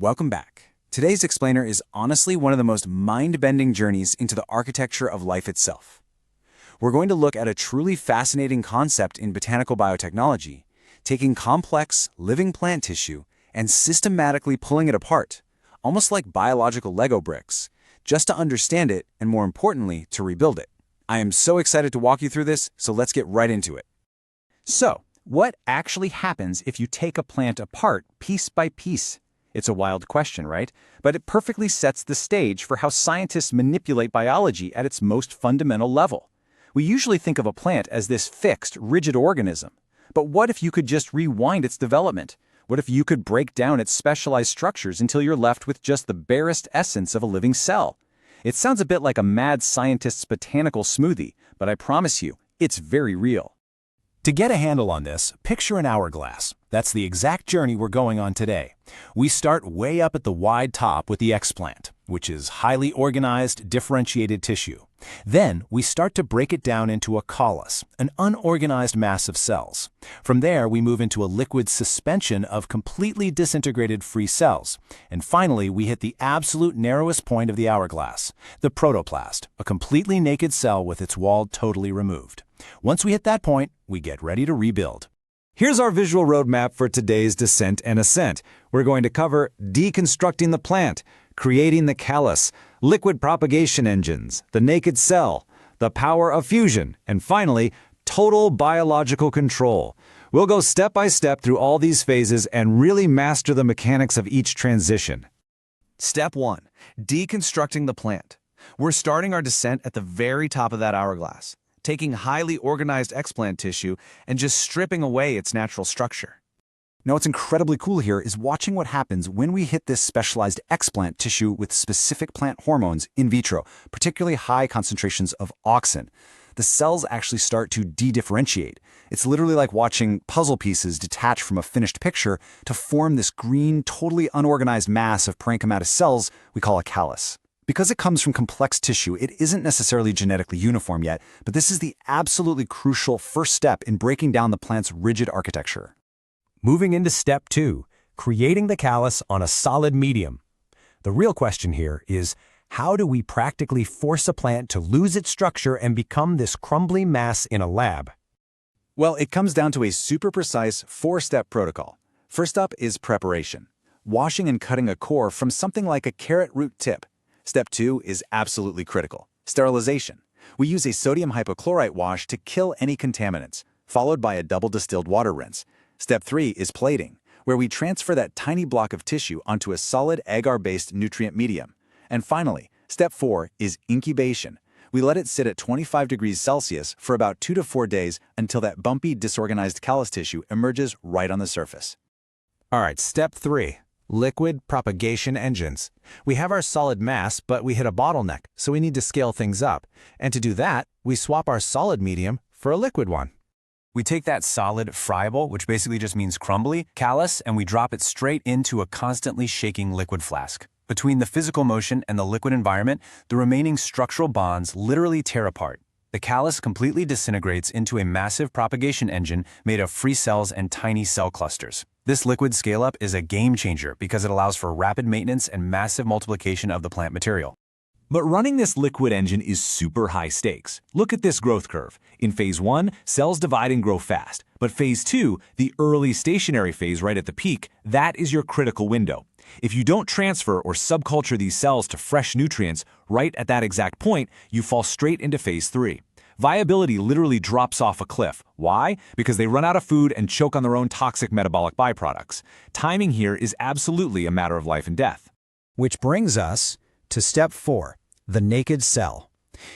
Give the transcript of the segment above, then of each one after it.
welcome back. Today's explainer is honestly one of the most mind-bending journeys into the architecture of life itself. We're going to look at a truly fascinating concept in botanical biotechnology, taking complex, living plant tissue and systematically pulling it apart, almost like biological Lego bricks, just to understand it and, more importantly, to rebuild it. I am so excited to walk you through this, so let's get right into it. So, what actually happens if you take a plant apart piece by piece? It's a wild question, right? But it perfectly sets the stage for how scientists manipulate biology at its most fundamental level. We usually think of a plant as this fixed, rigid organism. But what if you could just rewind its development? What if you could break down its specialized structures until you're left with just the barest essence of a living cell? It sounds a bit like a mad scientist's botanical smoothie, but I promise you, it's very real. To get a handle on this, picture an hourglass. That's the exact journey we're going on today. We start way up at the wide top with the explant, which is highly organized, differentiated tissue. Then we start to break it down into a callus, an unorganized mass of cells. From there, we move into a liquid suspension of completely disintegrated free cells. And finally, we hit the absolute narrowest point of the hourglass, the protoplast, a completely naked cell with its wall totally removed. Once we hit that point, we get ready to rebuild. Here's our visual roadmap for today's descent and ascent. We're going to cover deconstructing the plant, creating the callus, liquid propagation engines, the naked cell, the power of fusion, and finally, total biological control. We'll go step by step through all these phases and really master the mechanics of each transition. Step 1. Deconstructing the plant. We're starting our descent at the very top of that hourglass, taking highly organized explant tissue and just stripping away its natural structure. Now, what's incredibly cool here is watching what happens when we hit this specialized explant tissue with specific plant hormones in vitro, particularly high concentrations of auxin. The cells actually start to de-differentiate. It's literally like watching puzzle pieces detach from a finished picture to form this green, totally unorganized mass of parenchymatous cells we call a callus. Because it comes from complex tissue, it isn't necessarily genetically uniform yet, but this is the absolutely crucial first step in breaking down the plant's rigid architecture. Moving into step 2, creating the callus on a solid medium. The real question here is, how do we practically force a plant to lose its structure and become this crumbly mass in a lab? Well, it comes down to a super precise 4-step protocol. First up is preparation, washing and cutting a core from something like a carrot root tip. Step 2 is absolutely critical, sterilization. We use a sodium hypochlorite wash to kill any contaminants, followed by a double distilled water rinse. Step 3 is plating, where we transfer that tiny block of tissue onto a solid agar-based nutrient medium. And finally, step 4 is incubation. We let it sit at 25 degrees Celsius for about 2 to 4 days until that bumpy, disorganized callus tissue emerges right on the surface. All right, step 3. Liquid propagation engines. We have our solid mass, but we hit a bottleneck, so we need to scale things up. And to do that, we swap our solid medium for a liquid one. We take that solid, friable, which basically just means crumbly, callus, and we drop it straight into a constantly shaking liquid flask. Between the physical motion and the liquid environment, the remaining structural bonds literally tear apart. The callus completely disintegrates into a massive propagation engine made of free cells and tiny cell clusters. This liquid scale-up is a game changer because it allows for rapid maintenance and massive multiplication of the plant material. But running this liquid engine is super high stakes. Look at this growth curve. In phase 1, cells divide and grow fast. But phase 2, the early stationary phase right at the peak, that is your critical window. If you don't transfer or subculture these cells to fresh nutrients right at that exact point, you fall straight into phase 3. Viability literally drops off a cliff. Why? Because they run out of food and choke on their own toxic metabolic byproducts. Timing here is absolutely a matter of life and death. Which brings us to step 4, the naked cell.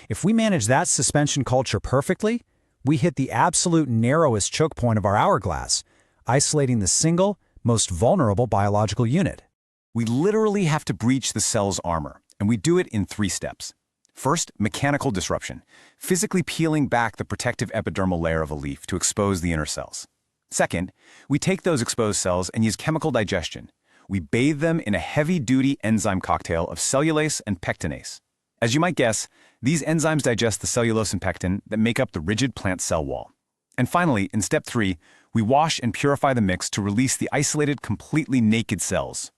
If we manage that suspension culture perfectly, we hit the absolute narrowest choke point of our hourglass, isolating the single, most vulnerable biological unit. We literally have to breach the cell's armor, and we do it in 3 steps. First, mechanical disruption, physically peeling back the protective epidermal layer of a leaf to expose the inner cells. Second, we take those exposed cells and use chemical digestion. We bathe them in a heavy-duty enzyme cocktail of cellulase and pectinase. As you might guess, these enzymes digest the cellulose and pectin that make up the rigid plant cell wall. And finally, in step 3, we wash and purify the mix to release the isolated, completely naked cells.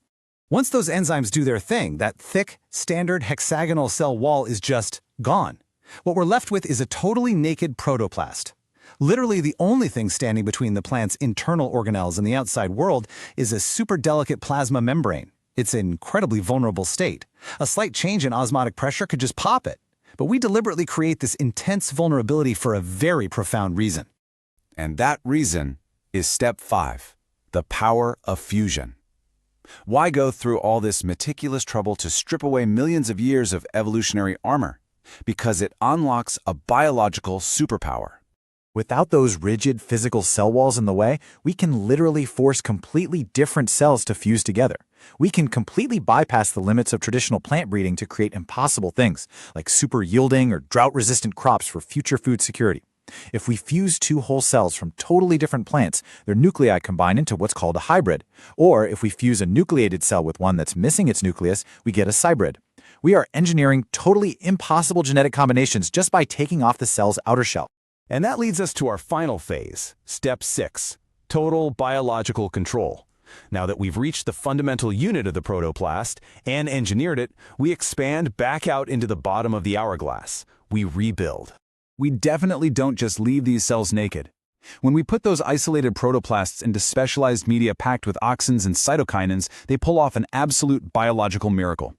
Once those enzymes do their thing, that thick, standard hexagonal cell wall is just gone. What we're left with is a totally naked protoplast. Literally, the only thing standing between the plant's internal organelles and the outside world is a super delicate plasma membrane. It's an incredibly vulnerable state. A slight change in osmotic pressure could just pop it. But we deliberately create this intense vulnerability for a very profound reason. And that reason is step 5, the power of fusion. Why go through all this meticulous trouble to strip away millions of years of evolutionary armor? Because it unlocks a biological superpower. Without those rigid physical cell walls in the way, we can literally force completely different cells to fuse together. We can completely bypass the limits of traditional plant breeding to create impossible things, like super yielding or drought-resistant crops for future food security. If we fuse two whole cells from totally different plants, their nuclei combine into what's called a hybrid. Or if we fuse a nucleated cell with one that's missing its nucleus, we get a cybrid. We are engineering totally impossible genetic combinations just by taking off the cell's outer shell. And that leads us to our final phase, step 6, total biological control. Now that we've reached the fundamental unit of the protoplast and engineered it, we expand back out into the bottom of the hourglass. We rebuild. We definitely don't just leave these cells naked. When we put those isolated protoplasts into specialized media packed with auxins and cytokinins, they pull off an absolute biological miracle.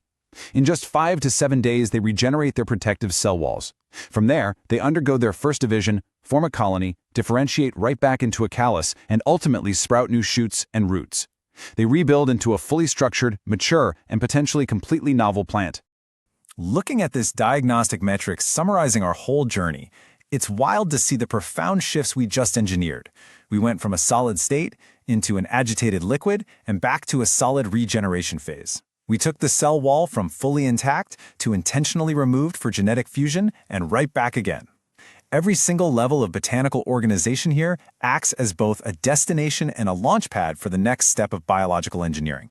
In just 5 to 7 days, they regenerate their protective cell walls. From there, they undergo their first division, form a colony, differentiate right back into a callus, and ultimately sprout new shoots and roots. They rebuild into a fully structured, mature, and potentially completely novel plant. Looking at this diagnostic metric summarizing our whole journey, it's wild to see the profound shifts we just engineered. We went from a solid state into an agitated liquid and back to a solid regeneration phase. We took the cell wall from fully intact to intentionally removed for genetic fusion and right back again. Every single level of botanical organization here acts as both a destination and a launch pad for the next step of biological engineering.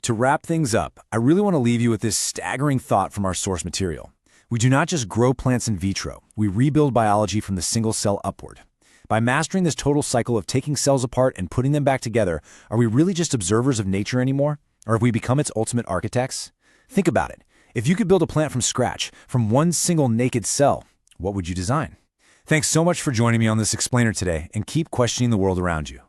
To wrap things up, I really want to leave you with this staggering thought from our source material. We do not just grow plants in vitro, we rebuild biology from the single cell upward. By mastering this total cycle of taking cells apart and putting them back together, are we really just observers of nature anymore? Or have we become its ultimate architects? Think about it. If you could build a plant from scratch, from one single naked cell, what would you design? Thanks so much for joining me on this explainer today, and keep questioning the world around you.